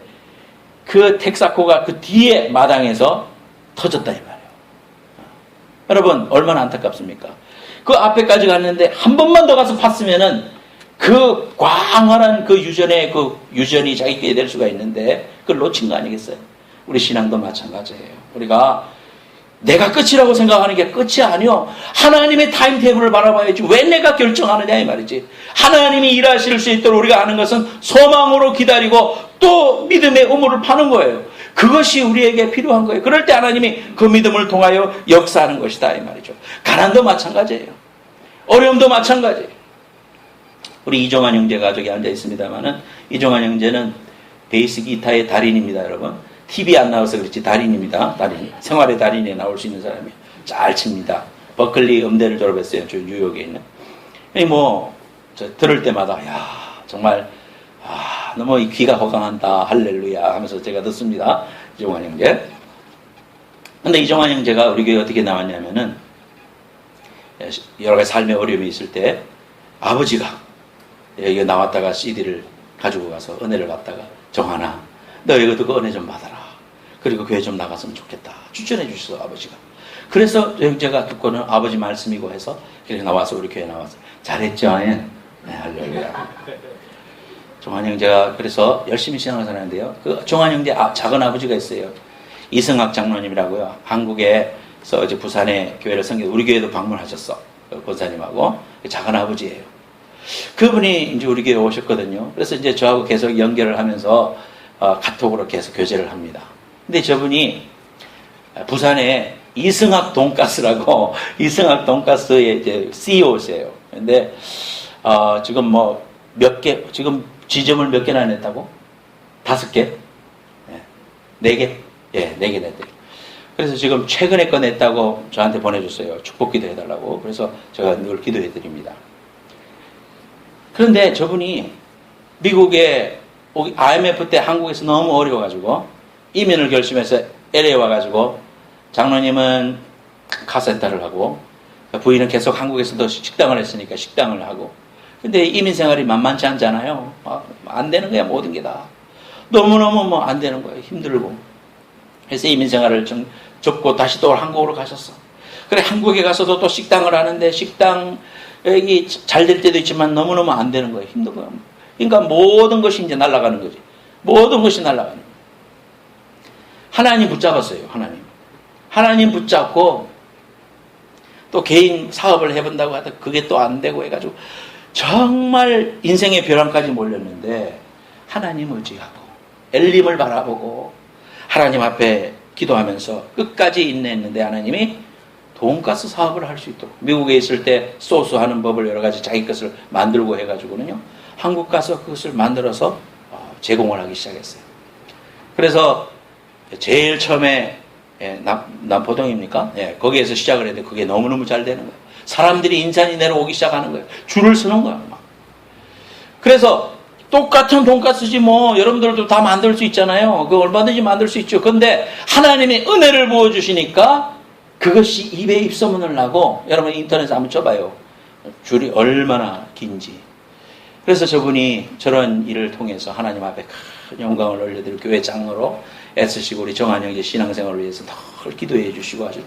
그 텍사코가 그 뒤에 마당에서 터졌다 이 말이에요. 여러분, 얼마나 안타깝습니까? 그 앞에까지 갔는데 한 번만 더 가서 팠으면은 그 광활한 그 유전이 자기께 될 수가 있는데 그걸 놓친 거 아니겠어요? 우리 신앙도 마찬가지예요. 우리가 내가 끝이라고 생각하는 게 끝이 아니요, 하나님의 타임테이블을 바라봐야지. 왜 내가 결정하느냐 이 말이지. 하나님이 일하실 수 있도록 우리가 하는 것은 소망으로 기다리고 또 믿음의 우물을 파는 거예요. 그것이 우리에게 필요한 거예요. 그럴 때 하나님이 그 믿음을 통하여 역사하는 것이다 이 말이죠. 가난도 마찬가지예요. 어려움도 마찬가지예요. 우리 이종환 형제 가족이 앉아 있습니다만은, 이종환 형제는 베이스 기타의 달인입니다. 여러분, TV 안 나와서 그렇지 달인입니다. 달인, 생활의 달인에 나올 수 있는 사람이에요. 잘 칩니다. 버클리 음대를 졸업했어요. 저 뉴욕에 있는. 들을 때마다 야, 정말 너무 이 귀가 호강한다, 할렐루야 하면서 제가 듣습니다. 이종환 형제. 근데 이종환 형제가 우리 교회에 어떻게 나왔냐면은, 여러 가지 삶의 어려움이 있을 때 아버지가 여기 나왔다가 CD를 가지고 가서 은혜를 받다가, 정환아, 너 이거 듣고 은혜 좀 받아라. 그리고 교회 좀 나갔으면 좋겠다. 추천해 주셨어, 아버지가. 그래서 형제가 듣고는 아버지 말씀이고 해서 이렇게 나와서 우리 교회 나와서 잘했죠? 네, 할렐루야. 종환 형제가 그래서 열심히 신앙을 사는데요. 그 종환 형제 작은 아버지가 있어요. 이승학 장로님이라고요. 한국에서 이제 부산에 교회를 섬기고 우리 교회도 방문하셨어. 그 권사님하고 작은 아버지예요. 그분이 이제 우리 교회에 오셨거든요. 그래서 이제 저하고 계속 연결을 하면서 카톡으로 계속 교제를 합니다. 근데 저분이 부산에 이승학 돈가스라고, 이승학 돈가스의 이제 CEO세요. 근데 지금 뭐 몇 개, 지금 지점을 몇 개나 냈다고? 5개? 네. 4개? 예, 4개 냈대요. 그래서 지금 최근에 거 냈다고 저한테 보내줬어요. 축복 기도해달라고. 그래서 제가 늘 기도해드립니다. 그런데 저분이 미국에 IMF 때 한국에서 너무 어려워가지고 이민을 결심해서 LA 와가지고, 장로님은 카센터를 하고 부인은 계속 한국에서도 식당을 했으니까 식당을 하고, 근데 이민 생활이 만만치 않잖아요. 안 되는 거야, 모든 게 다. 너무너무 안 되는 거예요. 힘들고. 그래서 이민 생활을 좀 접고 다시 또 한국으로 가셨어. 그래, 한국에 가서도 또 식당을 하는데 식당이 잘 될 때도 있지만 너무너무 안 되는 거예요. 힘든 거예요. 그러니까 모든 것이 이제 날아가는 거지. 모든 것이 날아가는 거예요. 하나님 붙잡았어요. 하나님 붙잡고 또 개인 사업을 해본다고 하다 그게 또 안 되고 해가지고 정말 인생의 벼랑까지 몰렸는데 하나님 의지하고 엘림을 바라보고 하나님 앞에 기도하면서 끝까지 인내했는데 하나님이 돈가스 사업을 할 수 있도록, 미국에 있을 때 소스 하는 법을 여러 가지 자기 것을 만들고 해가지고는요, 한국 가서 그것을 만들어서 제공을 하기 시작했어요. 그래서 제일 처음에 남포동입니까? 거기에서 시작을 했는데 그게 너무너무 잘 되는 거예요. 사람들이 인산이 내려오기 시작하는 거예요. 줄을 서는 거예요. 막. 그래서 똑같은 돈가스지 뭐 여러분들도 다 만들 수 있잖아요. 그 얼마든지 만들 수 있죠. 근데 하나님이 은혜를 부어주시니까 그것이 입에 입소문을 나고, 여러분 인터넷에 한번 쳐봐요. 줄이 얼마나 긴지. 그래서 저분이 저런 일을 통해서 하나님 앞에 큰 영광을 올려드릴 교회 장로로 애쓰시고 우리 정한 형제 신앙생활을 위해서 늘 기도해 주시고 아주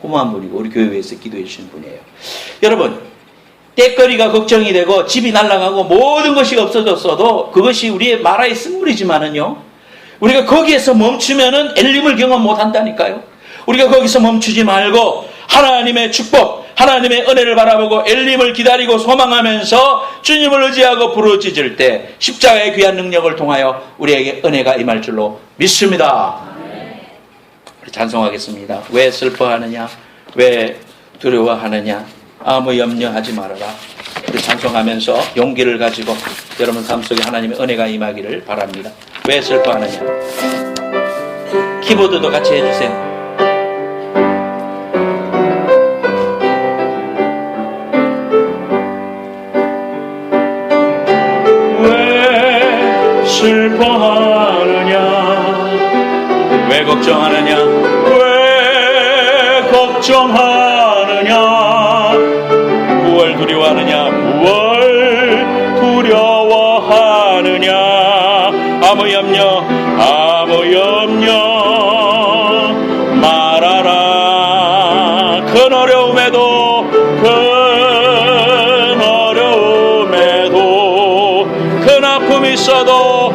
고마운 분이고 우리 교회에서 기도해 주시는 분이에요. 여러분, 때거리가 걱정이 되고 집이 날아가고 모든 것이 없어졌어도 그것이 우리의 마라의 쓴물이지만은요, 우리가 거기에서 멈추면은 엘림을 경험 못 한다니까요. 우리가 거기서 멈추지 말고 하나님의 축복, 하나님의 은혜를 바라보고 엘림을 기다리고 소망하면서 주님을 의지하고 부르짖을 때 십자가의 귀한 능력을 통하여 우리에게 은혜가 임할 줄로 믿습니다. 우리 찬송하겠습니다. 왜 슬퍼하느냐? 왜 두려워하느냐? 아무 염려하지 말아라. 우리 찬송하면서 용기를 가지고 여러분 삶 속에 하나님의 은혜가 임하기를 바랍니다. 왜 슬퍼하느냐? 키보드도 같이 해주세요. 슬퍼하느냐? 왜 걱정하느냐? 왜 걱정하느냐? 무얼 두려워하느냐? 무얼 두려워하느냐? 아무 염려 말아라. 큰 어려움에도 큰 아픔이 있어도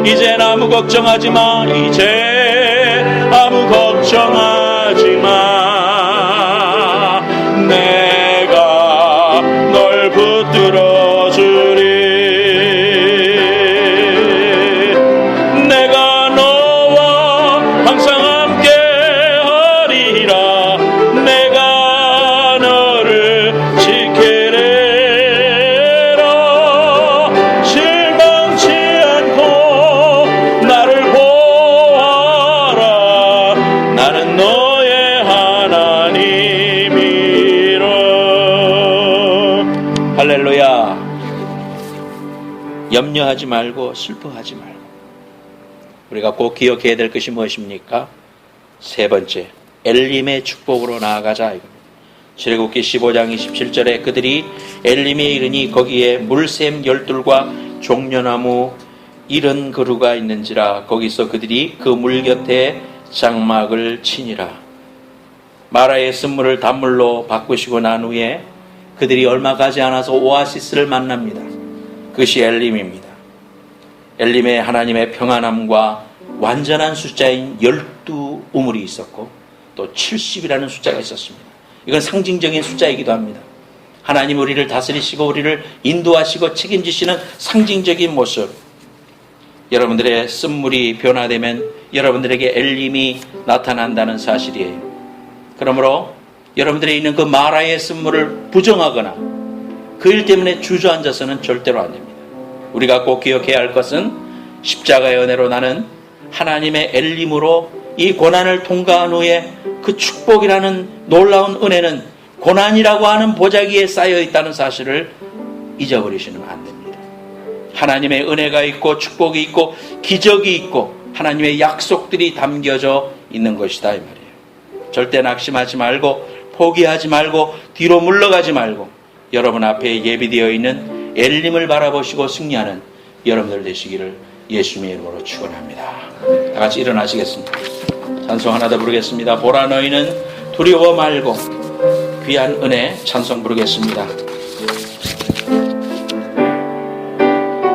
이젠 아무 걱정하지 마. 이제 아무 걱정하지 마. 내가 널 붙들어 주리. 내가 너와 항상 함께 하리라. 내가 너를 지키리라. 실망치 않고 나를 보아라. 나는 너의 하나님이라. 할렐루야. 염려하지 말고 슬퍼하지 말고 우리가 꼭 기억해야 될 것이 무엇입니까? 세 번째, 엘림의 축복으로 나아가자 이겁니다. 출애굽기 15장 27절에 그들이 엘림에 이르니 거기에 물샘 열둘과 종려나무 70그루가 있는지라. 거기서 그들이 그 물 곁에 장막을 치니라. 마라의 쓴물을 단물로 바꾸시고 난 후에 그들이 얼마 가지 않아서 오아시스를 만납니다. 그것이 엘림입니다. 엘림에 하나님의 평안함과 완전한 숫자인 12우물이 있었고 또 70이라는 숫자가 있었습니다. 이건 상징적인 숫자이기도 합니다. 하나님 우리를 다스리시고 우리를 인도하시고 책임지시는 상징적인 모습. 여러분들의 쓴물이 변화되면 여러분들에게 엘림이 나타난다는 사실이에요. 그러므로 여러분들이 있는 그 마라의 쓴물을 부정하거나 그 일 때문에 주저앉아서는 절대로 안 됩니다. 우리가 꼭 기억해야 할 것은 십자가의 은혜로 나는 하나님의 엘림으로 이 고난을 통과한 후에 그 축복이라는 놀라운 은혜는 고난이라고 하는 보자기에 쌓여 있다는 사실을 잊어버리시면 안 됩니다. 하나님의 은혜가 있고 축복이 있고 기적이 있고 하나님의 약속들이 담겨져 있는 것이다 이 말이에요. 절대 낙심하지 말고 포기하지 말고 뒤로 물러가지 말고 여러분 앞에 예비되어 있는 엘림을 바라보시고 승리하는 여러분들 되시기를 예수님의 이름으로 축원합니다. 다 같이 일어나시겠습니다. 찬송 하나 더 부르겠습니다. 보라 너희는 두려워 말고. 귀한 은혜 찬송 부르겠습니다.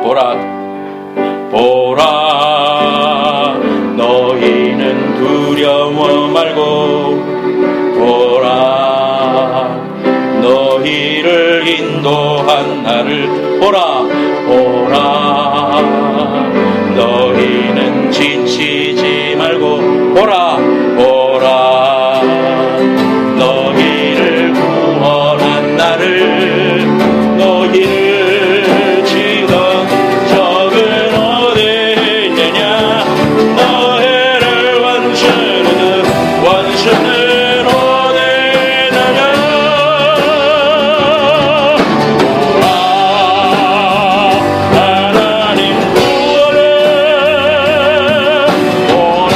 보라 너희는 두려워 말고 보라 오라 오라 너희는 지치지 말고 오라 오라 너희를 구원한 나를 너희를 치던 적은 어디 있느냐 너희를 원수는 어디 있느냐 오라 하나님 구원해 오라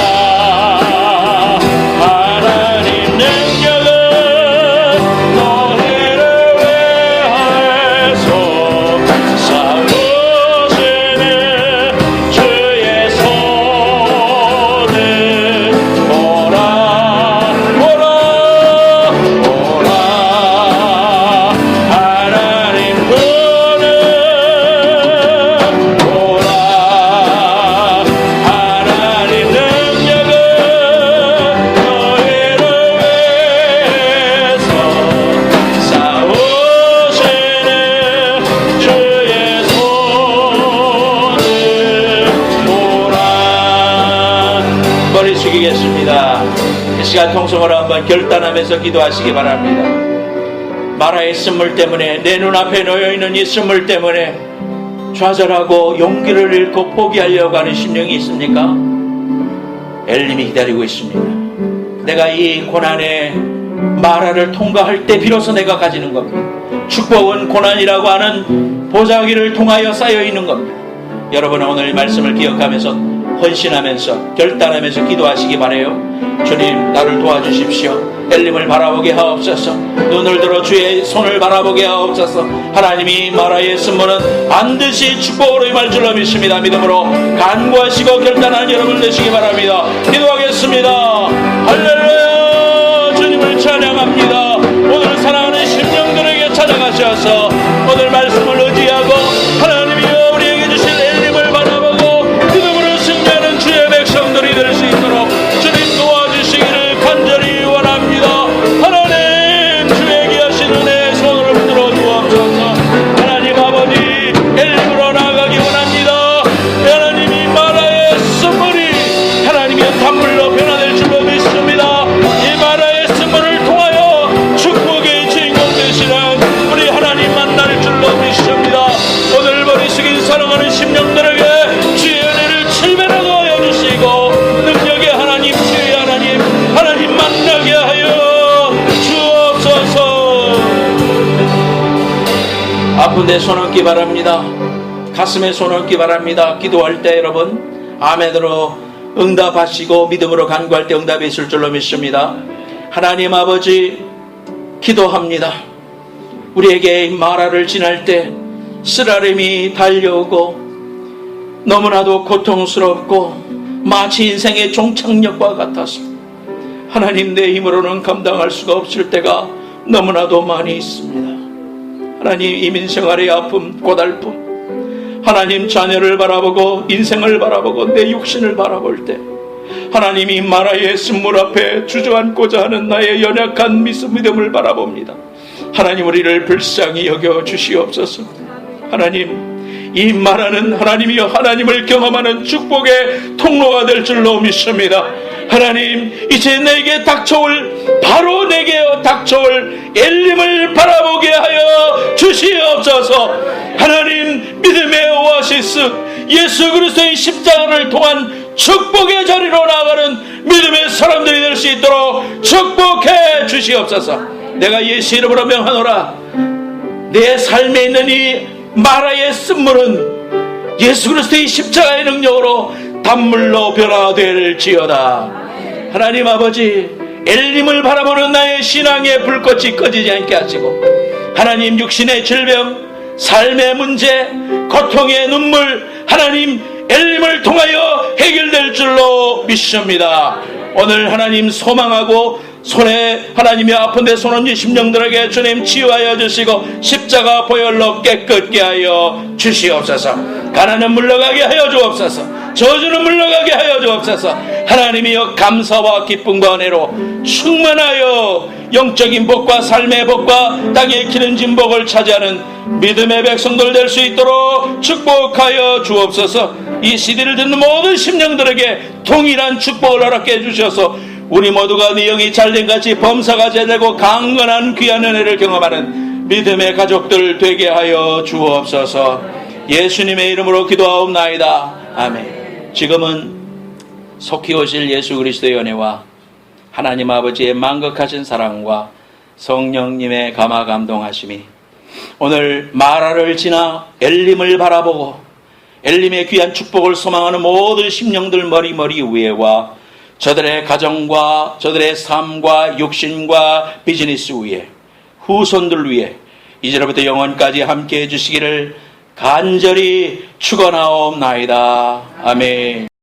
하나님 능력은 너희를 위하여서 싸우시는 주의 손을 오라 오라 오라 하나님 구원은 오라 하나님 능력은 너희를 위해서 싸우시는 주의 손을 오라. 머리 숙이겠습니다. 이 시간 통성으로 한번 결단하면서 기도하시기 바랍니다. 마라의 쓴물 때문에 내 눈앞에 놓여있는 이 쓴물 때문에 좌절하고 용기를 잃고 포기하려고 하는 심령이 있습니까? 엘림이 기다리고 있습니다. 내가 이 고난의 마라를 통과할 때 비로소 내가 가지는 겁니다. 축복은 고난이라고 하는 보자기를 통하여 쌓여있는 겁니다. 여러분은 오늘 말씀을 기억하면서 헌신하면서 결단하면서 기도하시기 바라요. 주님 나를 도와주십시오. 엘림을 바라보게 하옵소서. 눈을 들어 주의 손을 바라보게 하옵소서. 하나님이 마라의 쓴물은 반드시 축복으로 임할 줄로 믿습니다. 믿음으로 간구하시고 결단한 여러분 되시기 바랍니다. 기도하겠습니다. 할렐루야. 주님을 찬양합니다. 오늘 사랑하는 심령들에게 찾아가셔서 오늘 말씀을 의지하고 하나님이여 우리에게 주신 엘림을 바라보고 믿음으로 승리하는 주의 백성들이 될 수 있도록 주님 도와주시기를 간절히 원합니다. 하나님 주에게 하신 은혜의 손으로 붙들어 주옵소서. 하나님 아버지 엘림으로 나아가기 원합니다. 하나님이 마라의 쓴물이 하나님의 단물로 변화될 줄로 믿습니다. 이 마라의 쓴물을 통하여 축복의 주인공 되시는 우리 하나님 만날 줄로 믿습니다. 오늘 머리 숙인 사랑하는 심령들에게 주의 은혜를 칠배라도 하여 주시고 능력의 하나님 주의 하나님 하나님 만나게 하여 주옵소서. 아픈 데 손 얹기 바랍니다. 가슴에 손 얹기 바랍니다. 기도할 때 여러분 아멘으로 응답하시고 믿음으로 간구할 때 응답이 있을 줄로 믿습니다. 하나님 아버지 기도합니다. 우리에게 마라를 지날 때 쓰라림이 달려오고 너무나도 고통스럽고 마치 인생의 종착역과 같아서 하나님 내 힘으로는 감당할 수가 없을 때가 너무나도 많이 있습니다. 하나님 이민생활의 아픔 고달픔 하나님 자녀를 바라보고 인생을 바라보고 내 육신을 바라볼 때 하나님이 마라의 쓴물 앞에 주저앉고자 하는 나의 연약한 믿음을 바라봅니다. 하나님 우리를 불쌍히 여겨 주시옵소서. 하나님 이 마라는 하나님이여 하나님을 경험하는 축복의 통로가 될 줄로 믿습니다. 하나님 이제 내게 닥쳐올 바로 내게 닥쳐올 엘림을 바라보게 하여 주시옵소서. 하나님 믿음의 오아시스 예수 그리스도의 십자가를 통한 축복의 자리로 나아가는 믿음의 사람들이 될 수 있도록 축복해 주시옵소서. 내가 예수 이름으로 명하노라. 내 삶에 있는 이 마라의 쓴물은 예수 그리스도의 십자가의 능력으로 단물로 변화될지어다. 하나님 아버지 엘림을 바라보는 나의 신앙의 불꽃이 꺼지지 않게 하시고 하나님 육신의 질병 삶의 문제 고통의 눈물 하나님 엘림을 통하여 해결될 줄로 믿습니다. 오늘 하나님 소망하고 손에 하나님이 아픈데 손 얹은 심령들에게 주님 치유하여 주시고 십자가 보혈로 깨끗게 하여 주시옵소서. 가난은 물러가게 하여 주옵소서. 저주는 물러가게 하여 주옵소서. 하나님이여 감사와 기쁨과 은혜로 충만하여 영적인 복과 삶의 복과 땅의 기름진 복을 차지하는 믿음의 백성들 될 수 있도록 축복하여 주옵소서. 이 CD를 듣는 모든 심령들에게 동일한 축복을 허락해 주셔서 우리 모두가 네 영이 잘된 같이 범사가 잘되고 강건한 귀한 은혜를 경험하는 믿음의 가족들 되게 하여 주옵소서. 예수님의 이름으로 기도하옵나이다. 아멘. 지금은 속히 오실 예수 그리스도의 은혜와 하나님 아버지의 만극하신 사랑과 성령님의 감화 감동하심이 오늘 마라를 지나 엘림을 바라보고 엘림의 귀한 축복을 소망하는 모든 심령들 머리 위에와 저들의 가정과 저들의 삶과 육신과 비즈니스 위에 후손들 위에 이제로부터 영원까지 함께해 주시기를 간절히 축원하옵나이다. 아멘.